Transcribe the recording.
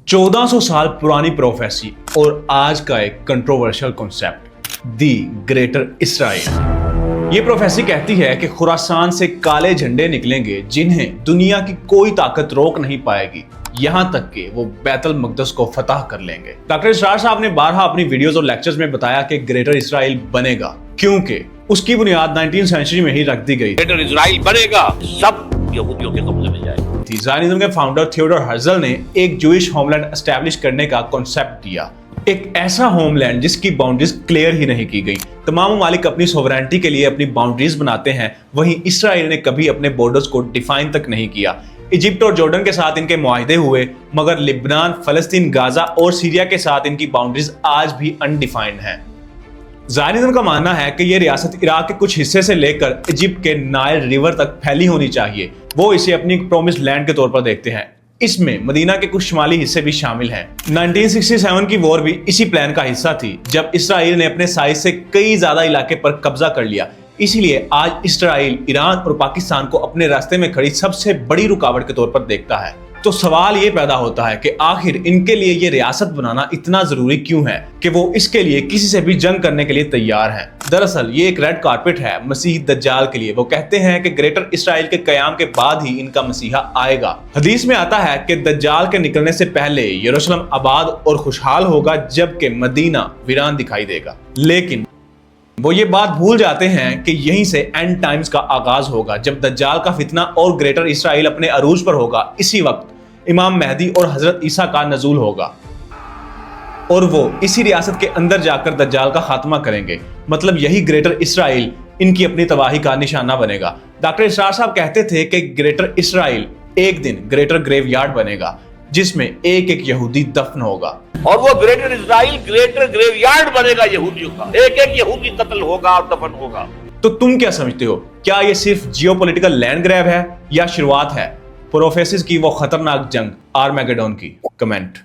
1400 साल पुरानी प्रोफेसी और आज का एक controversial concept, the greater Israel. ये प्रोफेसी कहती है कि खुरासान से काले झंडे निकलेंगे जिन्हें दुनिया की कोई ताकत रोक नहीं पाएगी, यहां तक कि वो बैतुल मक़दस को फतह कर लेंगे। डॉक्टर इसरार साहब ने बारहा अपनी वीडियोस और लेक्चर्स में बताया कि ग्रेटर इसराइल बनेगा, क्योंकि उसकी बुनियाद 19वीं सेंचुरी में ही रख दी गई। ग्रेटर इसराइल बनेगा, सब यहूदियों के कब्जे में जाएगा। ज़ायनिज़्म के फाउंडर थियोडोर हर्जल ने एक जूइश होमलैंड एस्टैब्लिश करने का कॉन्सेप्ट दिया, एक ऐसा होमलैंड जिसकी बाउंड्रीज क्लियर ही नहीं की गई। तमाम ममालिक अपनी सोवरेनिटी के लिए अपनी बाउंड्रीज बनाते हैं, वहीं इसराइल ने कभी अपने बॉर्डर्स को डिफाइन तक नहीं किया। इजिप्ट और जॉर्डन के साथ इनके मुआहदे हुए, मगर लिबनान, फलस्तीन, गाजा और सीरिया के साथ इनकी बाउंड्रीज आज भी अनडिफाइंड हैं। ज़ायनिज़्म का मानना है कि ये रियासत इराक के कुछ हिस्से से लेकर इजिप्ट के नाइल रिवर तक फैली होनी चाहिए। वो इसे अपनी प्रोमिस्ड लैंड के तौर पर देखते हैं। इसमें मदीना के कुछ शुमाली हिस्से भी शामिल हैं। 1967 की वॉर भी इसी प्लान का हिस्सा थी, जब इसराइल ने अपने साइज से कई ज्यादा इलाके पर कब्जा कर लिया। इसीलिए आज इसराइल ईरान और पाकिस्तान को अपने रास्ते में खड़ी सबसे बड़ी रुकावट के तौर पर देखता है। तो सवाल ये पैदा होता है कि आखिर इनके लिए ये रियासत बनाना इतना जरूरी क्यों है कि वो इसके लिए किसी से भी जंग करने के लिए तैयार हैं। दरअसल ये एक रेड कारपेट है मसीह दज्जाल के लिए। वो कहते हैं कि ग्रेटर इसराइल के कयाम के बाद ही इनका मसीहा आएगा। हदीस में आता है कि दज्जाल के निकलने से पहले यरूशलेम आबाद और खुशहाल होगा, जबकि मदीना वीरान दिखाई देगा। लेकिन वो ये बात भूल जाते हैं कि यहीं से एंड टाइम्स का आगाज होगा, जब दज्जाल का फितना और ग्रेटर इसराइल अपने अरूज पर होगा। इसी वक्त इमाम मेहदी और हजरत ईसा का नजूल होगा और वो इसी रियासत के अंदर जाकर दज्जाल का खात्मा करेंगे। मतलब यही ग्रेटर इसराइल इनकी अपनी तबाही का निशाना बनेगा। डॉक्टर इसरार साहब कहते थे कि ग्रेटर इसराइल एक दिन ग्रेटर ग्रेवयार्ड बनेगा, जिसमें एक एक यहूदी दफन होगा। और वो ग्रेटर इसराइल ग्रेटर ग्रेवयार्ड बनेगा यहूदियों का। एक एक यहूदी कत्ल होगा और दफन होगा। तो तुम क्या समझते हो, क्या ये सिर्फ जियोपॉलिटिकल लैंड ग्रैब है या शुरुआत है प्रोफेसिस की वो खतरनाक जंग आर्मेगेडोन की? कमेंट।